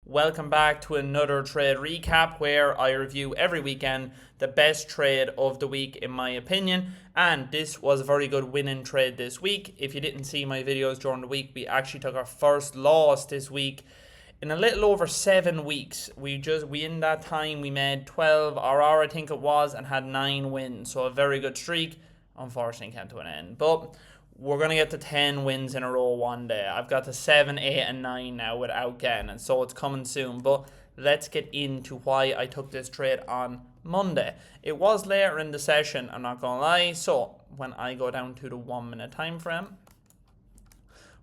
Welcome back to another trade recap where I review every weekend the best trade of the week in my opinion, and this was a very good winning trade this week. If you didn't see my videos during the week, we actually took our first loss this week in a little over 7 weeks. We in that time we made 12 RR I think it was and had 9 wins, so a very good streak. Unfortunately came to an end, but we're going to get to 10 wins in a row one day. I've got to 7, 8 and 9 now without getting it, so it's coming soon. But let's get into why I took this trade on Monday. It was later in the session, I'm not going to lie. So when I go down to the 1 minute time frame,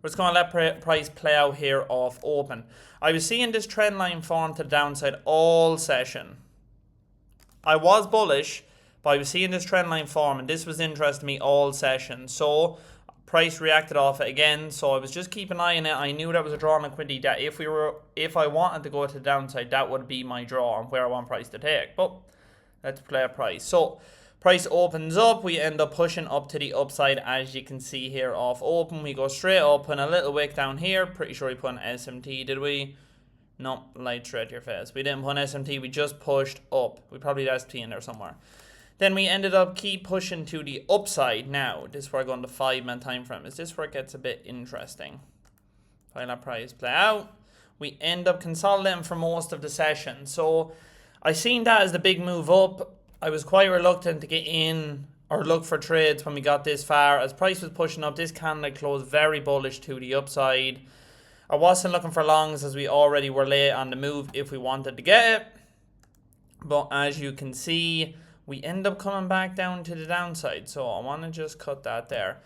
we're just going to let price play out here off open. I was seeing this trend line form to the downside all session. I was bullish, but I was seeing this trend line form, and this was interesting to me all session. So price reacted off it again, so I was just keeping an eye on it. I knew that was a draw on liquidity that if I wanted to go to the downside, that would be my draw on where I want price to take. But let's play a price. So price opens up, we end up pushing up to the upside as you can see here off open. We go straight up and a little wick down here. Pretty sure we put an SMT, did we? No, light straight to your face. We didn't put an SMT, we just pushed up. We probably had ST in there somewhere. Then we ended up keep pushing to the upside. Now, this is where I go on the 5 minute time frame. Is this where it gets a bit interesting? If I let price play out, we end up consolidating for most of the session. So I seen that as the big move up. I was quite reluctant to get in or look for trades when we got this far. As price was pushing up, this candle closed very bullish to the upside. I wasn't looking for longs as we already were late on the move if we wanted to get it. But as you can see, we end up coming back down to the downside. So I want to just cut that there.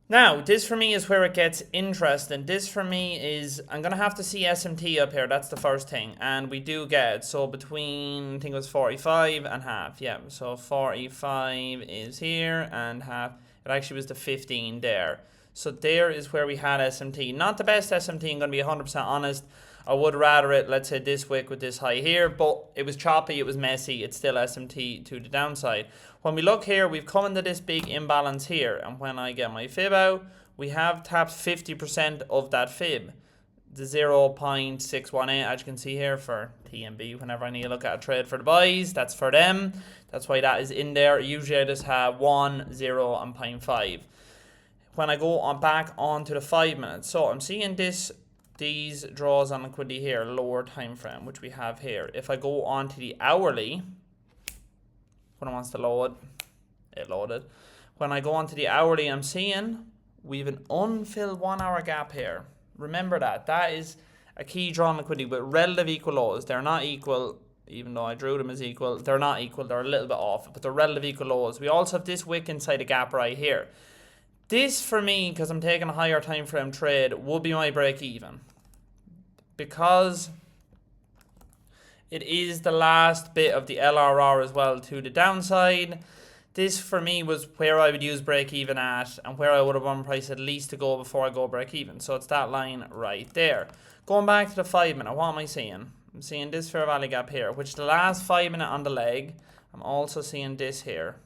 Now, this for me is where it gets interesting. This for me is, I'm going to have to see SMT up here. That's the first thing. And we do get it. So between, I think it was 45 and half. Yeah, so 45 is here and half. It actually was the 15 there. So there is where we had SMT. Not the best SMT, I'm going to be 100% honest. I would rather it, let's say, this wick with this high here, but it was choppy, it was messy, it's still SMT to the downside. When we look here, we've come into this big imbalance here, and when I get my fib out, we have tapped 50% of that fib. The 0.618, as you can see here, for TMB, whenever I need to look at a trade for the buys, that's for them. That's why that is in there. Usually I just have 1, 0, and 0.5. When I go on back onto the 5 minutes, so I'm seeing these draws on liquidity here, lower time frame, which we have here. If I go on to the hourly, when it wants to load, it loaded. When I go on to the hourly, I'm seeing we have an unfilled 1 hour gap here. Remember that. That is a key draw on liquidity with relative equal lows. They're not equal, even though I drew them as equal. They're not equal. They're a little bit off, but they're relative equal lows. We also have this wick inside the gap right here. This, for me, because I'm taking a higher time frame trade, would be my break even. Because it is the last bit of the LRR as well to the downside. This, for me, was where I would use break even at and where I would have won price at least to go before I go break even. So it's that line right there. Going back to the 5 minute, what am I seeing? I'm seeing this fair value gap here, which is the last 5 minute on the leg. I'm also seeing this here.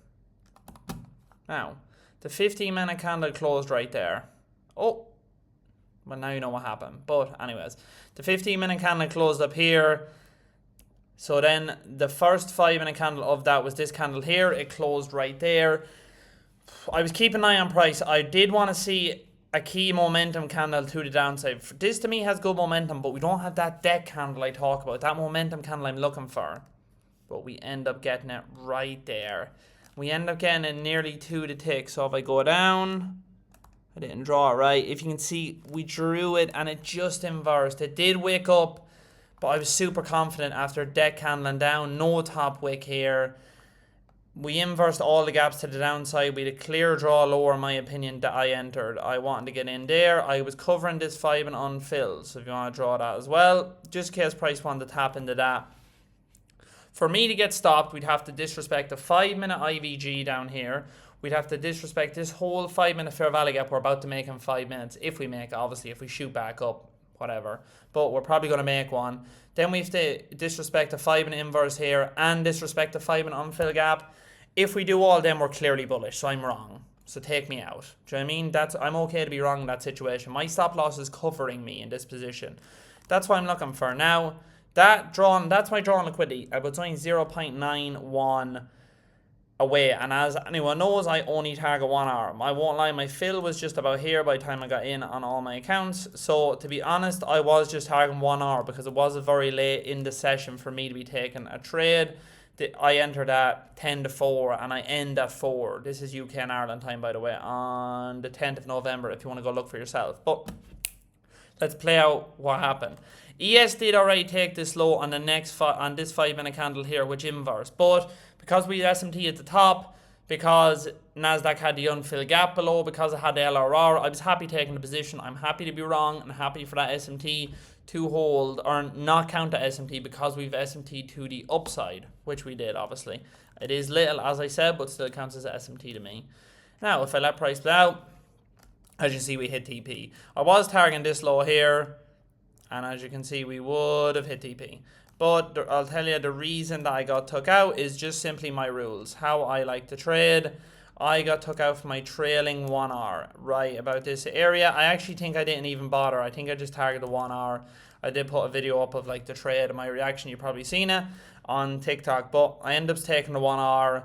Now, the 15 minute candle closed right there. Oh, well, now you know what happened. But anyways, the 15 minute candle closed up here. So then the first 5 minute candle of that was this candle here. It closed right there. I was keeping an eye on price. I did want to see a key momentum candle to the downside. This to me has good momentum, but we don't have that deck candle I talk about. That momentum candle I'm looking for. But we end up getting it right there. We end up getting it nearly to the tick. So if I go down, I didn't draw it right. If you can see, we drew it and it just inversed. It did wake up, but I was super confident after deck candling down. No top wick here. We inversed all the gaps to the downside. We had a clear draw lower, in my opinion, that I entered. I wanted to get in there. I was covering this 5 and unfilled. So if you want to draw that as well, just in case price wanted to tap into that. For me to get stopped, we'd have to disrespect the 5 minute IVG down here. We'd have to disrespect this whole 5 minute fair value gap we're about to make in 5 minutes. If we make, obviously, if we shoot back up, whatever. But we're probably going to make one. Then we have to disrespect the 5 minute inverse here and disrespect the 5 minute unfilled gap. If we do all them, we're clearly bullish. So I'm wrong. So take me out. Do you know what I mean? I'm okay to be wrong in that situation. My stop loss is covering me in this position. That's what I'm looking for. Now, that's my drawn liquidity. It's only 0.91 away, and as anyone knows, I only target 1 hour. I won't lie, my fill was just about here by the time I got in on all my accounts. So to be honest, I was just targeting 1 hour because it was very late in the session for me to be taking a trade. I entered at 10 to 4 and I end at 4. This is UK and Ireland time, by the way, on the 10th of November if you want to go look for yourself. But let's play out what happened. ES did already take this low on on this 5-minute candle here, which inverse, but because we had SMT at the top, because NasDaq had the unfilled gap below, because it had the LRR, I was happy taking the position. I'm happy to be wrong and happy for that SMT to hold or not count the SMT because we've SMT to the upside, which we did obviously. It is little, as I said, but still counts as SMT to me. Now, if I let price play out, as you see, we hit TP. I was targeting this low here, and as you can see, we would have hit TP. But I'll tell you, the reason that I got took out is just simply my rules. How I like to trade. I got took out for my trailing 1 hour, right about this area. I actually think I didn't even bother. I think I just targeted 1 hour. I did put a video up of like the trade and my reaction. You've probably seen it on TikTok. But I ended up taking the 1 hour.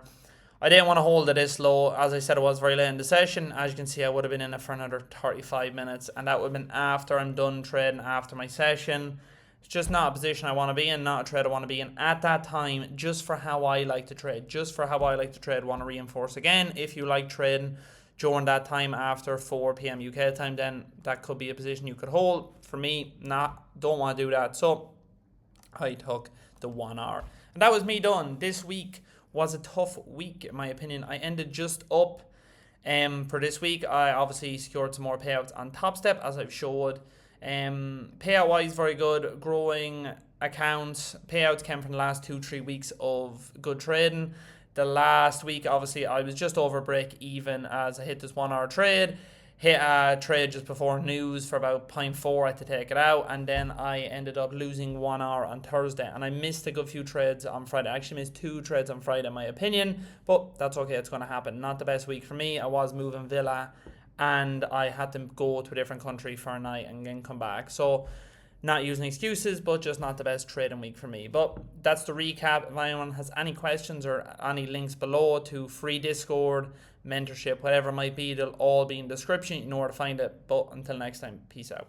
I didn't want to hold it this low. As I said, it was very late in the session. As you can see, I would have been in it for another 35 minutes. And that would have been after I'm done trading, after my session. It's just not a position I want to be in, not a trade I want to be in at that time, just for how I like to trade. Just for how I like to trade. Want to reinforce again, if you like trading during that time after 4 p.m. UK time, then that could be a position you could hold. For me, don't want to do that. So I took the 1 hour. And that was me done. This week was a tough week, in my opinion. I ended just up for this week. I obviously secured some more payouts on Top Step, as I've showed. Payout wise, very good. Growing accounts. Payouts came from the last 2-3 weeks of good trading. The last week, obviously, I was just over break even as I hit this 1 hour trade. Hit a trade just before news for about 0.4. I had to take it out, and then I ended up losing 1 hour on Thursday, and I missed a good few trades on Friday. I actually missed 2 trades on Friday, in my opinion, but that's okay. It's going to happen. Not the best week for me. I was moving villa, and I had to go to a different country for a night and then come back. So not using excuses, but just not the best trading week for me. But that's the recap. If anyone has any questions or any links below to free Discord, mentorship, whatever it might be, they'll all be in the description. You know where to find it. But until next time, peace out.